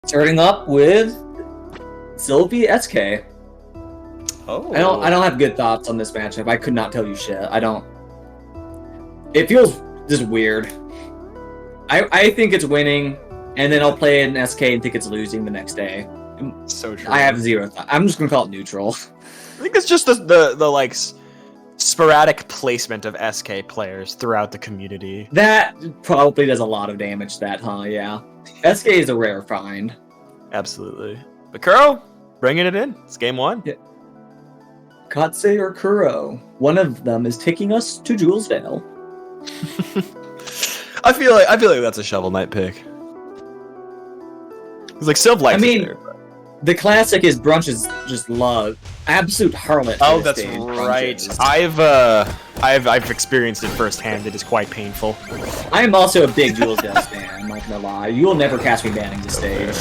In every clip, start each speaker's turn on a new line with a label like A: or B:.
A: Starting up with Sylvie SK.
B: Oh.
A: I don't have good thoughts on this matchup. I could not tell you shit. I don't. It feels just weird. I think it's winning, and then I'll play an SK and think it's losing the next day.
B: So true.
A: I have zero thought. I'm just gonna call it neutral.
B: I think it's just the like sporadic placement of SK players throughout the community.
A: That probably does a lot of damage to that, huh? Yeah. SK is a rare find.
B: Absolutely. But Kuro, bringing it in. It's game one.
A: Yeah. Katze or Kuro. One of them is taking us to Jules Vale.
B: I feel like that's a Shovel Knight pick. It's like Sylv likes it there.
A: The classic is Brunch's just love. Absolute harlot.
B: Oh, that's right. I've experienced it firsthand. It is quite painful.
A: I am also a big Jules Vale fan, I'm not gonna lie. You will never catch me banning the stage.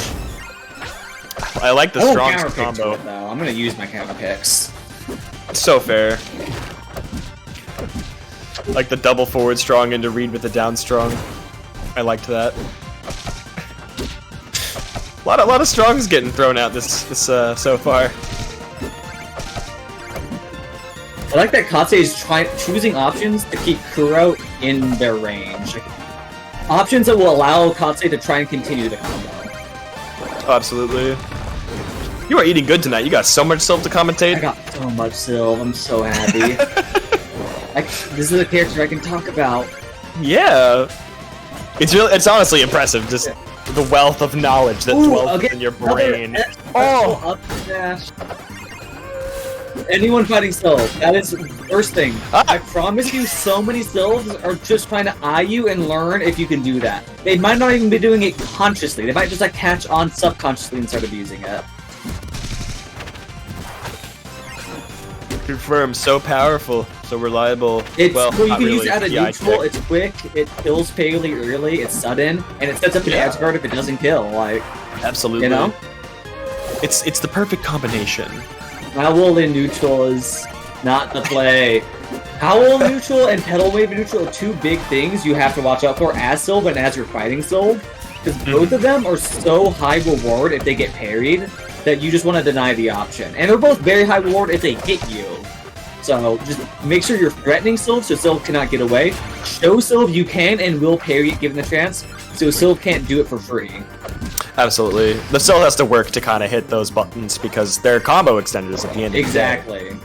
B: I like the strong combo.
A: It, though. I'm gonna use my counter picks.
B: So fair. Like the double forward strong into read with the down strong. I liked that. A lot of strongs getting thrown out this so far.
A: I like that Katze is choosing options to keep Kuro in their range. Options that will allow Katze to try and continue the combo.
B: Oh, absolutely. You are eating good tonight. You got so much Sylv to commentate.
A: I got so much Sylv. I'm so happy. This is a character I can talk about.
B: Yeah. It's honestly impressive. Just the wealth of knowledge that dwells in your brain.
A: Up smash. Anyone fighting Sylv, that is the first thing. I promise you, so many Sylvs are just trying to eye you and learn if you can do that. They might not even be doing it consciously. They might just like catch on subconsciously and start abusing it.
B: Confirmed. So powerful, so reliable.
A: It's
B: well,
A: you can
B: really.
A: use it at a neutral. It's quick. It kills fairly early. It's sudden, and it sets up an edge guard if it doesn't kill. Like,
B: absolutely.
A: You know,
B: it's the perfect combination.
A: Howl in neutral is not the play. Howl neutral and Pedal Wave neutral are two big things you have to watch out for as Sylv and as you're fighting Sylv, because both of them are so high reward if they get parried that you just want to deny the option. And they're both very high reward if they hit you. So just make sure you're threatening Sylv so Sylv cannot get away. Show Sylv you can and will parry it given the chance, so Sylv can't do it for free.
B: Absolutely. The Sylv has to work to kind of hit those buttons because they're combo extenders at the end of the day.
A: Exactly.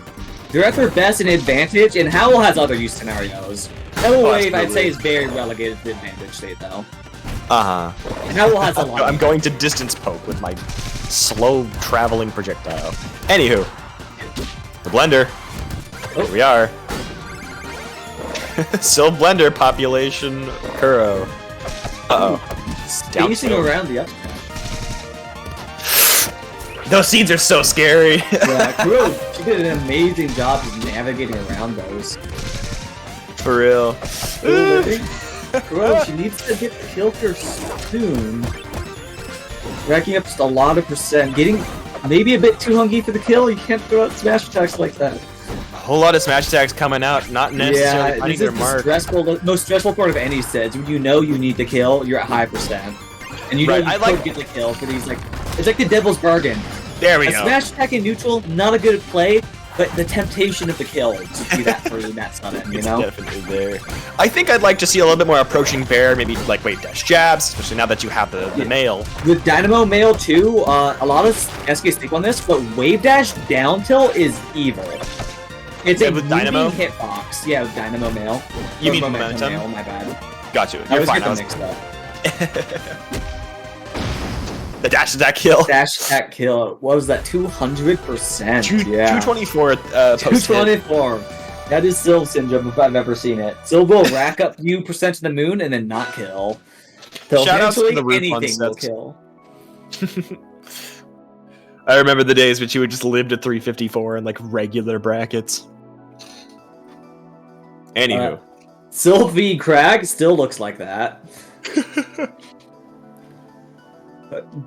A: They're at their best in advantage, and Howl has other use scenarios. Pedal Wave, I'd say, is very relegated to the advantage state, though.
B: Uh-huh.
A: Howl has a lot.
B: I'm going to distance poke with my slow traveling projectile. Anywho, the blender. Here we are. Sylv blender population Kuro. Uh-oh.
A: Spacing around the up smash.
B: Those scenes are so scary.
A: Yeah, Kuro, she did an amazing job of navigating around those.
B: For real.
A: Kuro, she needs to get the kill here soon. Racking up just a lot of percent. Getting maybe a bit too hungry for the kill. You can't throw out smash attacks like that.
B: A whole lot of smash attacks coming out, not necessarily finding their mark.
A: The most stressful part of any sets. When you know you need the kill, you're at high percent. And you know you could get the kill for these, like, it's like the devil's bargain.
B: There we go.
A: A smash attack in neutral, not a good play, but the temptation of the kill to do that for you, that's not it, you know?
B: It's definitely there. I think I'd like to see a little bit more approaching bear, maybe like wave dash jabs, especially now that you have the mail.
A: With Dynamo mail too, a lot of SK stick on this, but wave dash down tilt is evil. It's a moving
B: Dynamo
A: hitbox. Yeah, with Dynamo mail.
B: You mean momentum?
A: Mail, my bad.
B: Got you.
A: I
B: You're
A: was
B: fine.
A: getting mixed up.
B: The dash attack kill.
A: Dash attack kill. What was that? 200%. Yeah.
B: 224.
A: 224. That is Sylv syndrome if I've ever seen it. Sylv will rack up you percent to the moon and then not kill. So
B: shout out to the
A: anything will kill.
B: I remember the days when she would just live to 354 in like regular brackets. Anywho.
A: Sylvie Crag still looks like that.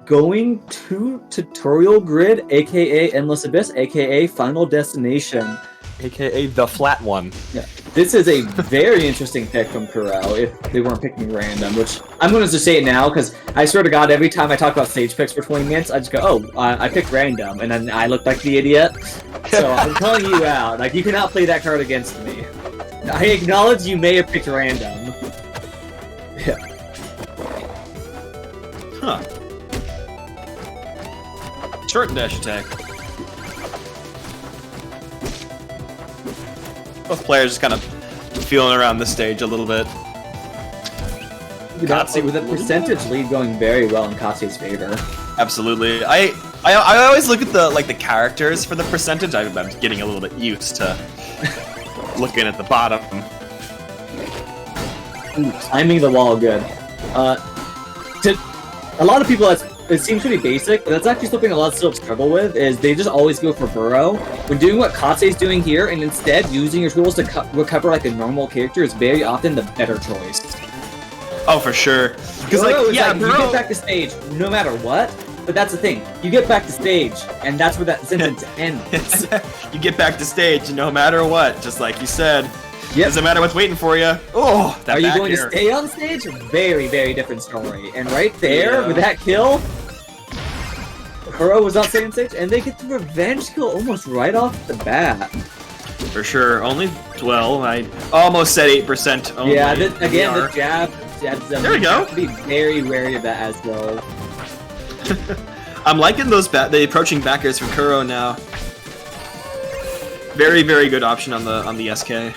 A: Going to Tutorial Grid, aka Endless Abyss, aka Final Destination.
B: AKA the flat one.
A: Yeah. This is a very interesting pick from Kuro if they weren't picking random, which I'm going to just say it now because I swear to God, every time I talk about stage picks for 20 minutes, I just go, oh, I picked random, and then I look like the idiot. So I'm calling you out. Like, you cannot play that card against me. I acknowledge you may have picked random. Yeah.
C: Huh. Short dash attack. Both players just kind of feeling around the stage a little bit.
A: Katze with a percentage lead going very well in Katze's favor.
C: Absolutely. I always look at the characters for the percentage. I'm getting a little bit used to looking at the bottom.
A: Ooh, timing the wall good. To a lot of people, it seems pretty basic, but that's actually something a lot of still struggle with, is they just always go for burrow. When doing what Katze's doing here, and instead using your tools to recover like a normal character is very often the better choice.
C: Oh, for sure. Because
A: you get back to stage no matter what, but that's the thing. You get back to stage, and that's where that sentence ends.
C: You get back to stage no matter what, just like you said.
A: Yep.
C: Doesn't matter what's waiting for you. Oh, that
A: Are you going
C: to
A: stay on stage? Very, very different story. And right there, with that kill, Kuro was not staying on stage, and they get the revenge kill almost right off the bat.
C: For sure. Only 12. I almost said 8% only.
A: Yeah, again, the jab.
C: There we go.
A: Be very wary of that as well.
C: I'm liking the approaching backers from Kuro now. Very, very good option on the SK.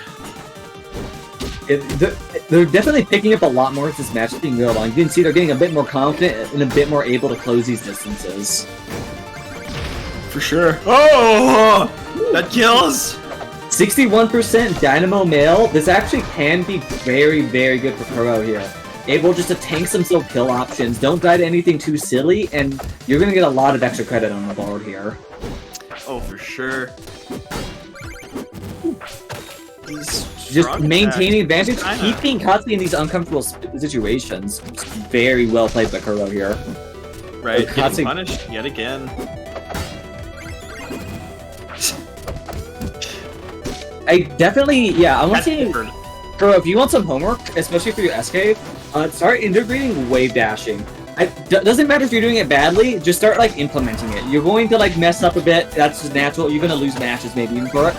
A: They're definitely picking up a lot more as this match is being real long. You can see they're getting a bit more confident and a bit more able to close these distances.
C: For sure. Oh, that kills.
A: 61% Dynamo Male. This actually can be very, very good for Kuro here. Able just to tank some kill options. Don't die to anything too silly, and you're going to get a lot of extra credit on the board here.
C: Oh, for sure.
A: Just maintaining advantage, keeping Katze in these uncomfortable situations. Very well played by Kuro here.
C: Right, getting punished yet again.
A: I want to see, Kuro, if you want some homework, especially for your SK, start integrating wave dashing. Doesn't matter if you're doing it badly, just start implementing it. You're going to mess up a bit, that's just natural, you're going to lose matches maybe even for it.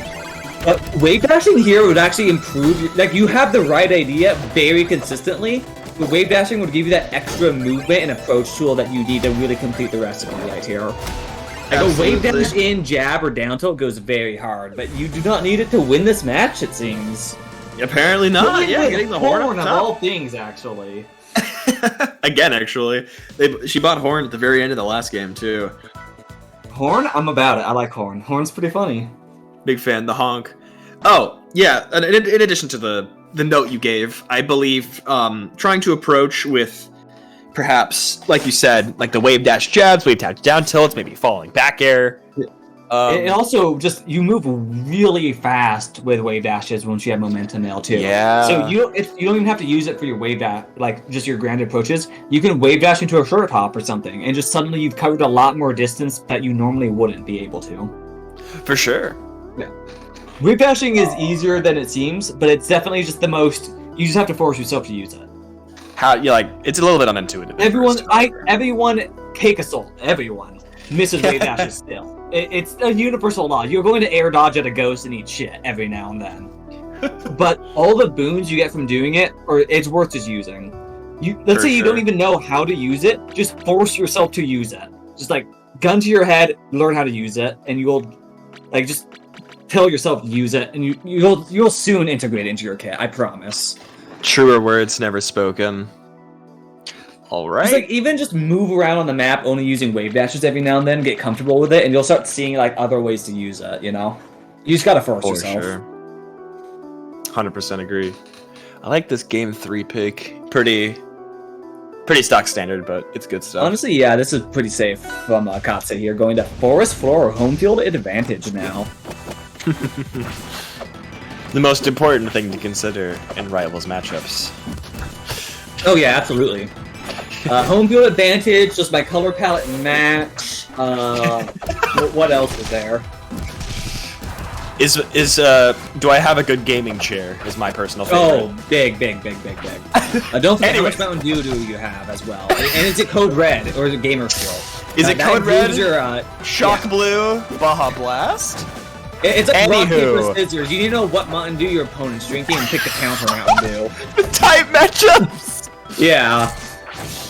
A: But wave dashing here would actually improve, you have the right idea very consistently, but wave dashing would give you that extra movement and approach tool that you need to really complete the recipe right here. A wave dash in, jab, or down tilt goes very hard, but you do not need it to win this match, it seems.
C: Apparently not, yeah, getting the horn
A: of all things, actually.
C: Again, actually. She bought horn at the very end of the last game, too.
A: Horn? I'm about it. I like horn. Horn's pretty funny.
C: Big fan, the honk. Oh, yeah, in addition to the note you gave, I believe trying to approach with perhaps, like you said, the wave dash jabs, wave dash down tilts, maybe falling back air.
A: And also, just you move really fast with wave dashes once you have momentum nail too.
C: Yeah.
A: So you don't even have to use it for your wave dash, just your grounded approaches. You can wave dash into a short hop or something, and just suddenly you've covered a lot more distance that you normally wouldn't be able to.
C: For sure.
A: Yeah. Wave dashing is easier than it seems, but it's definitely just the most. You just have to force yourself to use it.
C: How it's a little bit unintuitive.
A: Everyone, take a soul. Everyone misses wave dashes still. It's a universal law. You're going to air dodge at a ghost and eat shit every now and then. But all the boons you get from doing it, it's worth just using. Let's say you don't even know how to use it, just force yourself to use it. Just gun to your head, learn how to use it, and you'll just tell yourself to use it, and you'll soon integrate it into your kit. I promise.
C: Truer words never spoken. All right.
A: Even just move around on the map, only using wave dashes every now and then, get comfortable with it, and you'll start seeing other ways to use it. You just gotta force yourself.
C: Sure. 100% agree. I like this game 3 pick. Pretty stock standard, but it's good stuff.
A: Honestly, yeah, this is pretty safe from Katze here, going to forest floor or home field advantage now.
C: The most important thing to consider in Rivals matchups.
A: Oh yeah, absolutely. Home field advantage, just my color palette match. What else is there?
B: Do I have a good gaming chair? Is my personal favorite.
A: Oh, big. Don't forget how much Mountain Dew do you have as well. And is it Code Red or is it Gamer Fuel?
B: Is it Code Red?
A: Your,
B: Shock Blue, Baja Blast.
A: It's like rock, paper, scissors. You need to know what Mountain Dew your opponent's drinking and pick the counter Mountain Dew.
B: Type matchups.
A: Yeah.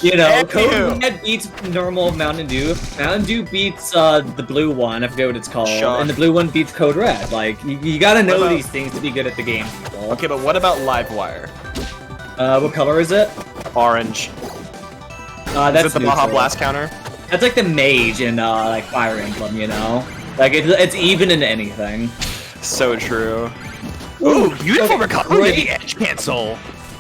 A: You know, Code Red beats normal Mountain Dew. Mountain Dew beats the blue one, I forget what it's called. And the blue one beats Code Red. Like, you gotta know these things to be good at the game, people.
B: Okay, but what about Livewire?
A: What color is it?
B: Orange.
A: That's
B: is it the Baja Blast counter?
A: That's like the mage in like Fire Emblem, you know? Like, it's even in anything.
B: So true. Ooh, beautiful recovery to the edge cancel.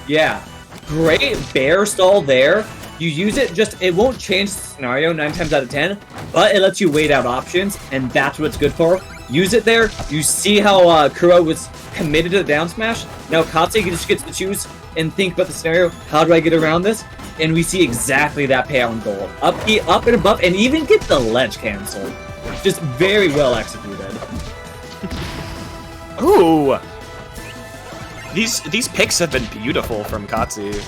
A: Yeah. Great bear stall there. You use it, it won't change the scenario 9 times out of 10, but it lets you wait out options, and that's what it's good for. Use it there. You see how Kuro was committed to the down smash? Now Katze just gets to choose and think about the scenario. How do I get around this? And we see exactly that payout in gold. Up and above, and even get the ledge cancel. Just very well executed.
B: Ooh! These picks have been beautiful from Katze.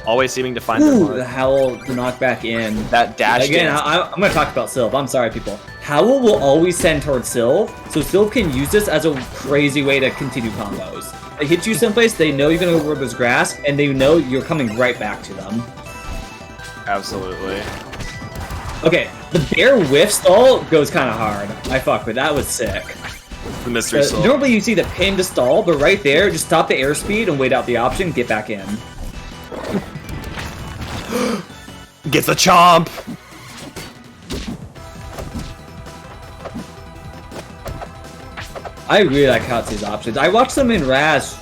B: Always seeming to find their mark.
A: The Howl to knock back in.
B: That dash
A: again. I'm going to talk about Sylv. I'm sorry, people. Howl will always send towards Sylv, so Sylv can use this as a crazy way to continue combos. They hit you someplace, they know you're going to go over this grass, and they know you're coming right back to them.
B: Absolutely.
A: Okay, the bear whiff stall goes kind of hard. I fuck with that. Was sick.
B: The mystery stall.
A: Normally you see the pin to stall, but right there, just stop the airspeed and wait out the option, get back in.
B: Gets the chomp!
A: I really like Katsu's options. I watched them in Raz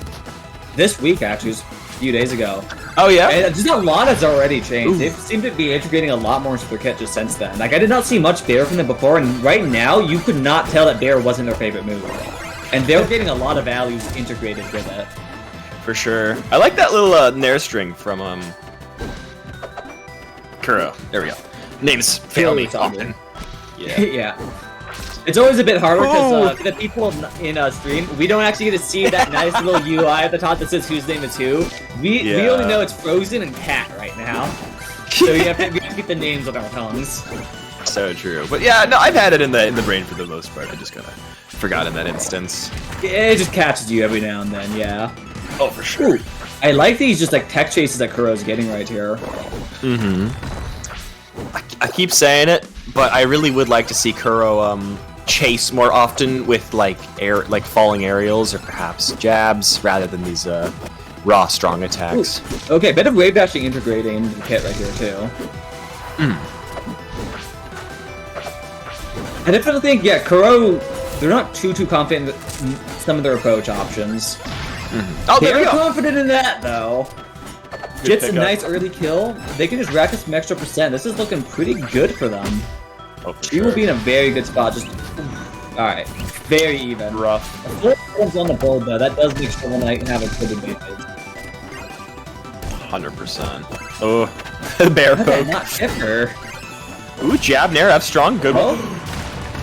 A: this week, actually, just a few days ago.
B: Oh, yeah?
A: And just a lot has already changed. They seem to be integrating a lot more into their kit just since then. Like, I did not see much Bear from them before, and right now, you could not tell that Bear wasn't their favorite move. And they're getting a lot of values integrated with it.
B: For sure. I like that little Nair string from, Kuro. There we go. Names fail me often. Yeah.
A: Yeah. It's always a bit harder because the people in stream, we don't actually get to see that nice little UI at the top that says whose name is who. We only know it's Frozen and Cat right now. So we have to keep the names on our tongues.
B: So true. But yeah, no, I've had it in the brain for the most part. I just kind of forgot in that instance.
A: It just catches you every now and then, yeah.
B: Oh, for sure.
A: Ooh, I like these just like tech chases that Kuro's getting right here.
B: Mm-hmm. I keep saying it, but I really would like to see Kuro chase more often with like falling aerials or perhaps jabs rather than these raw strong attacks.
A: Ooh. Okay, bit of wave dashing integrating into the kit right here too. I definitely think Kuro, they're not too confident in some of their approach options.
B: Oh,
A: they're confident in that though.
B: Good
A: Gets a nice early kill. They can just rack up some extra percent. This is looking pretty good for them.
B: Oh, for
A: She
B: sure.
A: will be in a very good spot. Just alright. Very even.
B: Rough.
A: 4 points on the board though. That does make Shovel Knight have a good advantage.
B: 100%. Oh, bear
A: How did I
B: poke.
A: not hit her?
B: Ooh, jab, nair, F strong, good.
A: Oh.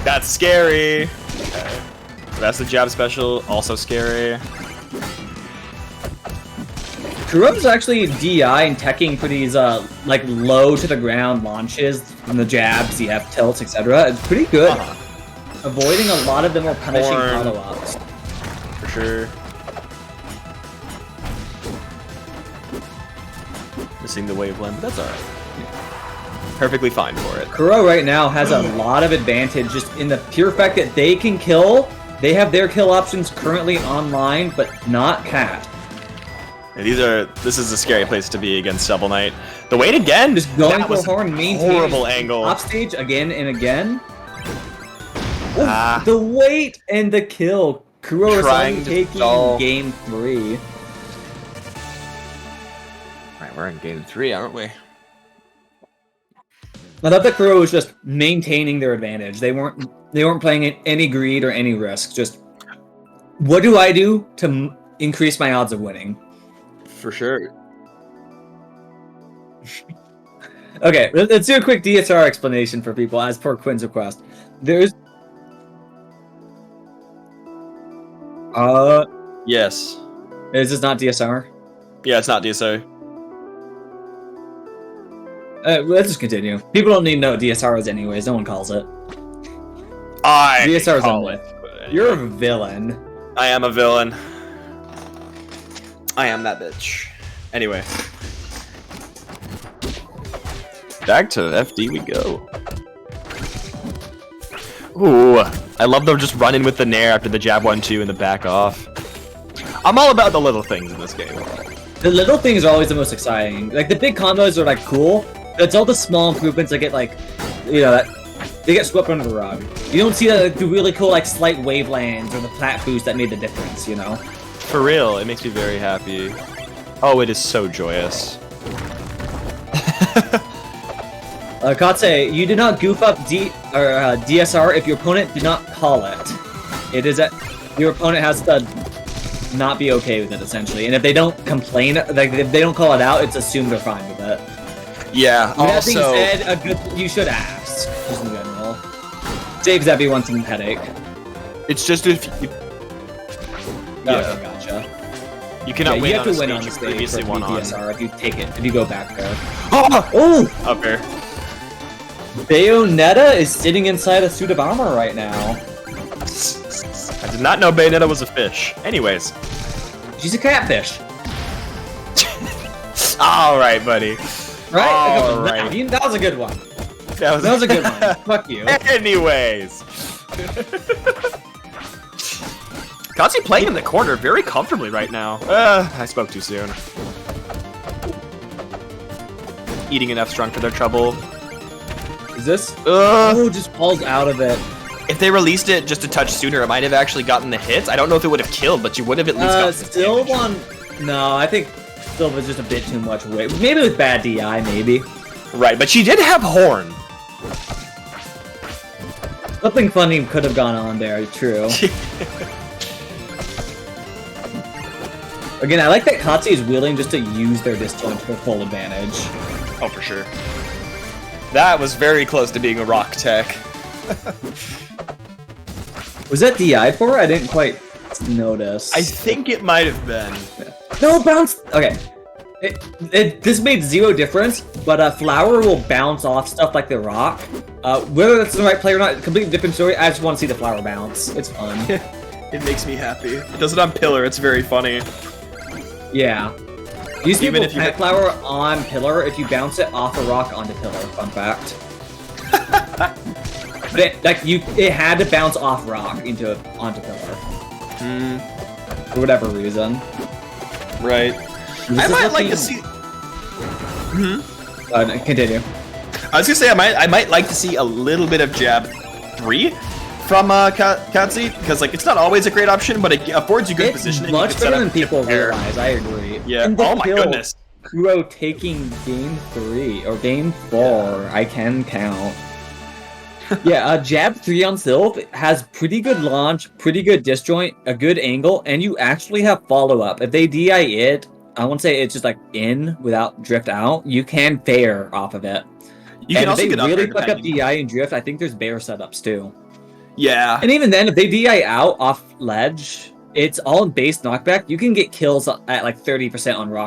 B: That's scary. Okay. That's the jab special, also scary.
A: Kuro's actually DI and teching for these like low to the ground launches from the jabs, the F tilts, etc. It's pretty good. Avoiding a lot of the more punishing follow-ups.
B: For sure. Missing the wave blend, but that's alright. Perfectly fine for it.
A: Kuro right now has a lot of advantage just in the pure fact that they can kill. They have their kill options currently online, but not Cat.
B: Yeah, this is a scary place to be against Shovel Knight. The wait again!
A: Just going
B: that
A: for
B: was
A: a horn, maintaining
B: horrible angle.
A: Offstage again and again. The wait and the kill. KuroUsagi taking game 3.
B: Right, we're in game 3, aren't we?
A: I thought that Kuro was just maintaining their advantage. They weren't playing any greed or any risk. Just what do I do to increase my odds of winning?
B: For sure.
A: Okay, let's do a quick DSR explanation for people as per Quinn's request.
C: Yes.
A: Is this not DSR?
C: Yeah, it's not DSO.
A: Let's just continue. People don't need to know what DSR is anyways. No one calls it.
C: I
A: DSR is a
C: call
A: myth.
C: it. But anyway.
A: You're a villain.
C: I am a villain. I am that bitch. Anyway.
B: Back to FD we go. Ooh, I love them just running with the nair after the jab 1-2 and the back off. I'm all about the little things in this game.
A: The little things are always the most exciting. Like, the big combos are, like, cool. But it's all the small improvements that get, like, you know, that they get swept under the rug. You don't see the really cool, like, slight wavelands or the plat boost that made the difference, you know?
B: For real, it makes me very happy. Oh, it is so joyous.
A: Katze, you did not goof up DSR if your opponent did not call it. It is that your opponent has to not be okay with it, essentially. And if they don't complain, like if they don't call it out, it's assumed they're fine with it.
B: Yeah,
A: With that being said, you should ask, just in general. Saves everyone some headache.
B: it's just if you...
A: Okay, gotcha.
B: You cannot
A: Yeah,
B: win
A: you have
B: on
A: to win
B: a
A: on
B: stage
A: the
B: you
A: stage
B: previously
A: for
B: won on.
A: DSR if you take it, if you go back there.
B: Oh!
A: Oh!
C: Up here.
A: Bayonetta is sitting inside a suit of armor right now.
B: I did not know Bayonetta was a fish. Anyways.
A: She's a catfish.
B: Alright, buddy.
A: Right?
B: All right.
A: That was a good one.
B: That
A: That was a good one. Fuck you.
B: Anyways. Katze playing in the corner very comfortably right now. I spoke too soon. Eating enough strung for their trouble.
A: Is this? Oh, just falls out of it.
B: If they released it just a touch sooner, it might have actually gotten the hits. I don't know if it would have killed, but you would have at least gotten the
A: Still
B: damage.
A: one. No, I think still was just a bit too much weight. Maybe with bad DI, maybe.
B: Right, but she did have horn.
A: Something funny could have gone on there, true. Again, I like that Katze is willing just to use their disjoint to their full advantage.
B: Oh, for sure. That was very close to being a rock tech.
A: Was that DI for her? I didn't quite notice.
B: I think it might have been.
A: No, bounce! Okay. This made zero difference, but Flower will bounce off stuff like the rock. Whether that's the right play or not, completely different story. I just want to see the Flower bounce. It's fun.
C: It makes me happy. It does it on Pillar, it's very funny.
A: Yeah. These
C: Even
A: people
C: if you
A: plant
C: hit-
A: Flower on Pillar if you bounce it off a rock onto Pillar. Fun fact. But it had to bounce off rock onto Pillar. For whatever reason.
C: Right.
A: This
C: I
A: is
C: might like
A: looking-
C: to see.
A: No, continue.
C: I was gonna say I might like to see a little bit of jab 3 from Katze, because like it's not always a great option, but it affords you good
A: It's
C: positioning.
A: much
C: You can set
A: better
C: up
A: than people
C: different air.
A: realize. I agree.
C: Yeah.
A: And the
C: Oh my
A: kill,
C: goodness.
A: Kuro taking game 3 or game 4. I can count. Yeah, jab 3 on Sylv has pretty good launch, pretty good disjoint, a good angle, and you actually have follow up. If they DI it, I won't say it's just like in without drift out. You can fair off of it.
C: You
A: And
C: can
A: if
C: also
A: they
C: get up
A: really
C: there
A: fuck up
C: depending.
A: DI and drift, I think there's bear setups too.
C: Yeah.
A: And even then, if they DI out off ledge, it's all in base knockback. You can get kills at like 30% on rock.